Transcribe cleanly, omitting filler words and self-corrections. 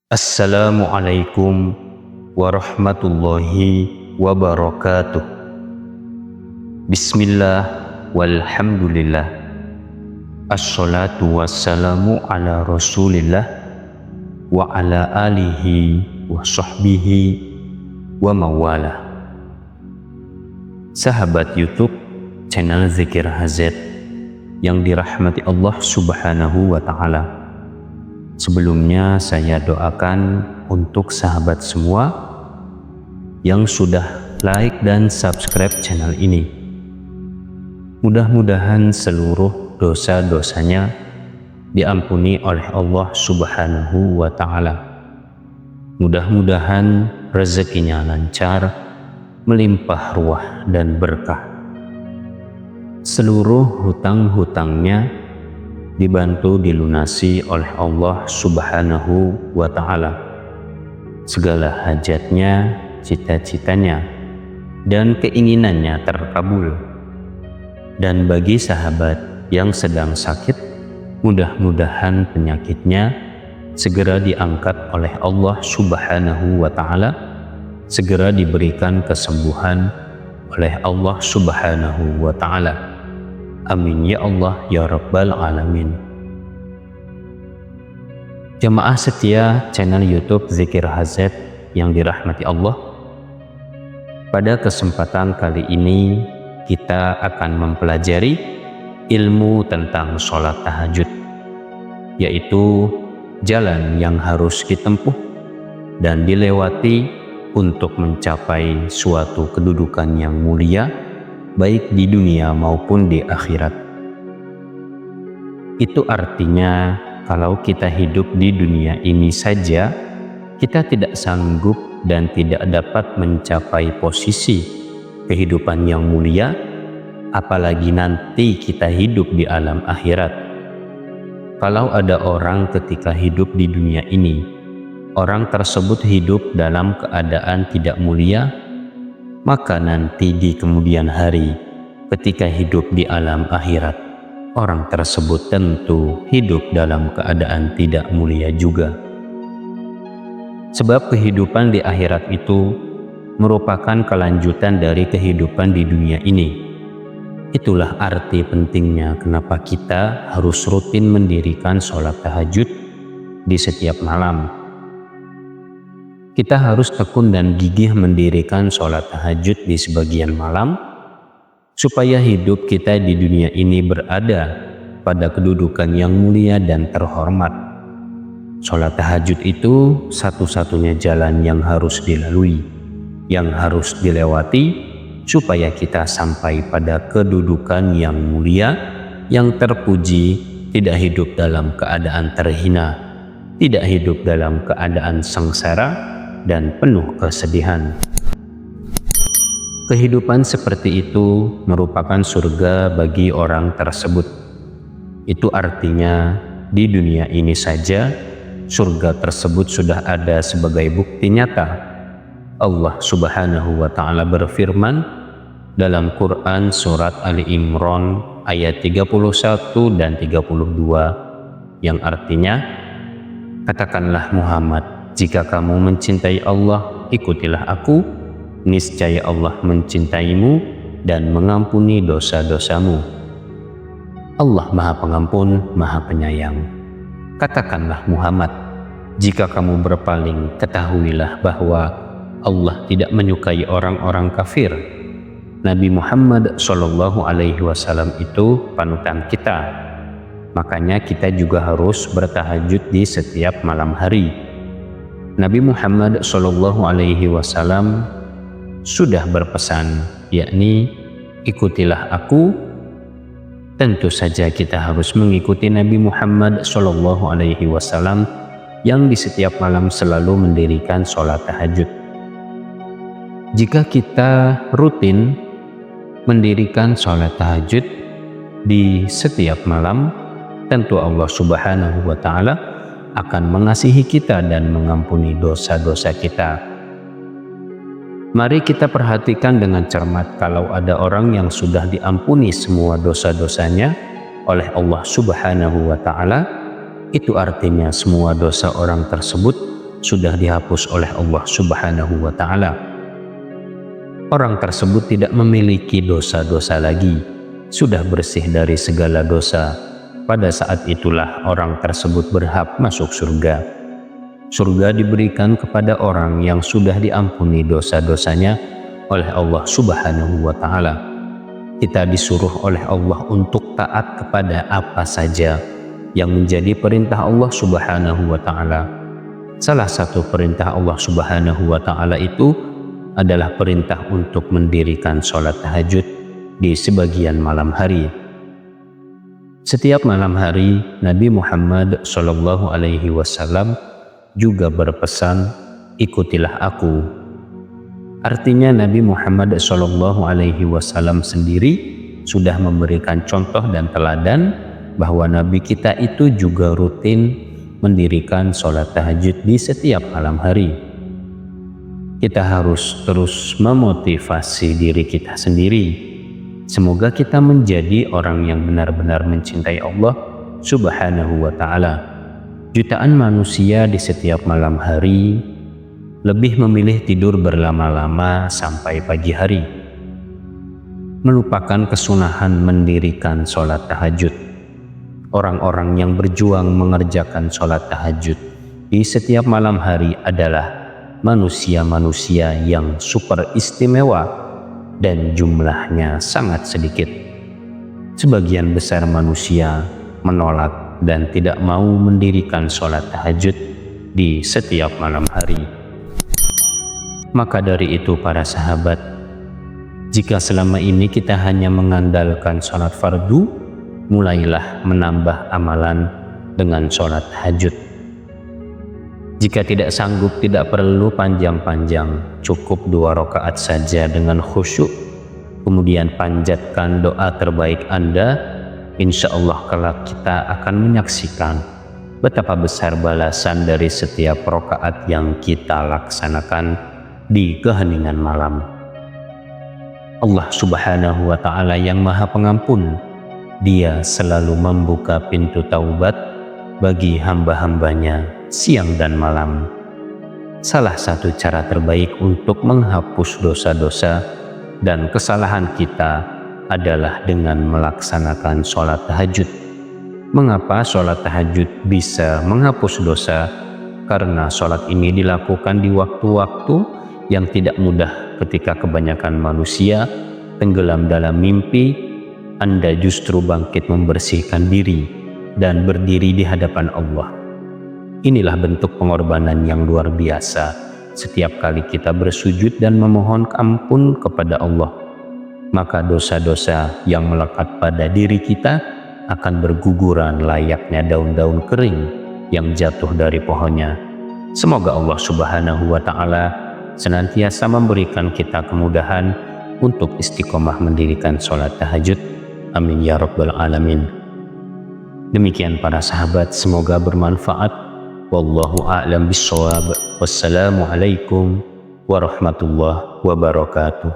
Assalamualaikum warahmatullahi wabarakatuh. Bismillah walhamdulillah. Assalatu wassalamu ala rasulillah wa ala alihi wa sahbihi wa mawala. Sahabat YouTube channel Zikir HZ yang dirahmati Allah subhanahu wa ta'ala, sebelumnya saya doakan untuk sahabat semua yang sudah like dan subscribe channel ini. Mudah-mudahan seluruh dosa-dosanya diampuni oleh Allah subhanahu wa ta'ala. Mudah-mudahan rezekinya lancar, melimpah ruah dan berkah. Seluruh hutang-hutangnya dibantu dilunasi oleh Allah subhanahu wa ta'ala. Segala hajatnya, cita-citanya, dan keinginannya terkabul. Dan bagi sahabat yang sedang sakit, mudah-mudahan penyakitnya segera diangkat oleh Allah subhanahu wa ta'ala, segera diberikan kesembuhan oleh Allah subhanahu wa ta'ala. Amin ya Allah ya Rabbal Alamin. Jamaah setia channel YouTube Zikir HZ yang dirahmati Allah, pada kesempatan kali ini kita akan mempelajari ilmu tentang sholat tahajud, yaitu jalan yang harus ditempuh dan dilewati untuk mencapai suatu kedudukan yang mulia, baik di dunia maupun di akhirat. Itu artinya kalau kita hidup di dunia ini saja, kita tidak sanggup dan tidak dapat mencapai posisi kehidupan yang mulia, apalagi nanti kita hidup di alam akhirat. Kalau ada orang ketika hidup di dunia ini, orang tersebut hidup dalam keadaan tidak mulia, maka nanti di kemudian hari ketika hidup di alam akhirat, orang tersebut tentu hidup dalam keadaan tidak mulia juga. Sebab kehidupan di akhirat itu merupakan kelanjutan dari kehidupan di dunia ini. Itulah arti pentingnya kenapa kita harus rutin mendirikan sholat tahajud di setiap malam. Kita harus tekun dan gigih mendirikan sholat tahajud di sebagian malam, supaya hidup kita di dunia ini berada pada kedudukan yang mulia dan terhormat. Sholat tahajud itu satu-satunya jalan yang harus dilalui, yang harus dilewati, supaya kita sampai pada kedudukan yang mulia, yang terpuji, tidak hidup dalam keadaan terhina, tidak hidup dalam keadaan sengsara dan penuh kesedihan. Kehidupan seperti itu merupakan surga bagi orang tersebut. Itu artinya di dunia ini saja surga tersebut sudah ada sebagai bukti nyata. Allah subhanahu wa ta'ala berfirman dalam Quran surat Ali Imran ayat 31 dan 32 yang artinya, katakanlah Muhammad, jika kamu mencintai Allah, ikutilah aku, niscaya Allah mencintaimu dan mengampuni dosa-dosamu. Allah Maha Pengampun, Maha Penyayang. Katakanlah Muhammad, jika kamu berpaling, ketahuilah bahwa Allah tidak menyukai orang-orang kafir. Nabi Muhammad SAW itu panutan kita. Makanya kita juga harus bertahajud di setiap malam hari. Nabi Muhammad SAW sudah berpesan, yakni ikutilah aku. Tentu saja kita harus mengikuti Nabi Muhammad SAW yang di setiap malam selalu mendirikan sholat tahajud. Jika kita rutin mendirikan sholat tahajud di setiap malam, tentu Allah subhanahu wa ta'ala akan mengasihi kita dan mengampuni dosa-dosa kita. Mari kita perhatikan dengan cermat kalau ada orang yang sudah diampuni semua dosa-dosanya oleh Allah subhanahu wa ta'ala, itu artinya semua dosa orang tersebut sudah dihapus oleh Allah Subhanahu wa Ta'ala. Orang tersebut tidak memiliki dosa-dosa lagi, sudah bersih dari segala dosa. Pada saat itulah orang tersebut berhak masuk surga. Surga diberikan kepada orang yang sudah diampuni dosa-dosanya oleh Allah Subhanahu wa Ta'ala. Kita disuruh oleh Allah untuk taat kepada apa saja yang menjadi perintah Allah Subhanahu wa Ta'ala. Salah satu perintah Allah Subhanahu wa Ta'ala itu adalah perintah untuk mendirikan sholat tahajud di sebagian malam hari. Setiap malam hari Nabi Muhammad SAW juga berpesan, ikutilah aku. Artinya Nabi Muhammad SAW sendiri sudah memberikan contoh dan teladan bahwa Nabi kita itu juga rutin mendirikan sholat tahajud di setiap malam hari. Kita harus terus memotivasi diri kita sendiri. Semoga kita menjadi orang yang benar-benar mencintai Allah Subhanahu wa Ta'ala. Jutaan manusia di setiap malam hari lebih memilih tidur berlama-lama sampai pagi hari, melupakan kesunahan mendirikan sholat tahajud. Orang-orang yang berjuang mengerjakan sholat tahajud di setiap malam hari adalah manusia-manusia yang super istimewa dan jumlahnya sangat sedikit. Sebagian besar manusia menolak dan tidak mau mendirikan sholat tahajud di setiap malam hari. Maka dari itu para sahabat, jika selama ini kita hanya mengandalkan sholat fardu, mulailah menambah amalan dengan sholat tahajud. Jika tidak sanggup, tidak perlu panjang-panjang, cukup 2 rakaat saja dengan khusyuk. Kemudian panjatkan doa terbaik Anda, insya Allah kelak kita akan menyaksikan betapa besar balasan dari setiap rakaat yang kita laksanakan di keheningan malam. Allah Subhanahu wa Ta'ala yang Maha Pengampun, Dia selalu membuka pintu taubat bagi hamba-hambanya siang dan malam. Salah satu cara terbaik untuk menghapus dosa-dosa dan kesalahan kita adalah dengan melaksanakan sholat tahajud. Mengapa sholat tahajud bisa menghapus dosa? Karena sholat ini dilakukan di waktu-waktu yang tidak mudah. Ketika kebanyakan manusia tenggelam dalam mimpi, Anda justru bangkit membersihkan diri dan berdiri di hadapan Allah. Inilah bentuk pengorbanan yang luar biasa. Setiap kali kita bersujud dan memohon ampun kepada Allah, maka dosa-dosa yang melekat pada diri kita akan berguguran layaknya daun-daun kering yang jatuh dari pohonnya. Semoga Allah Subhanahu wa Ta'ala senantiasa memberikan kita kemudahan untuk istiqomah mendirikan sholat tahajud. Amin ya rabbal alamin. Demikian para sahabat, semoga bermanfaat. Wallahu a'lam bishawab. Wassalamualaikum warahmatullahi wabarakatuh.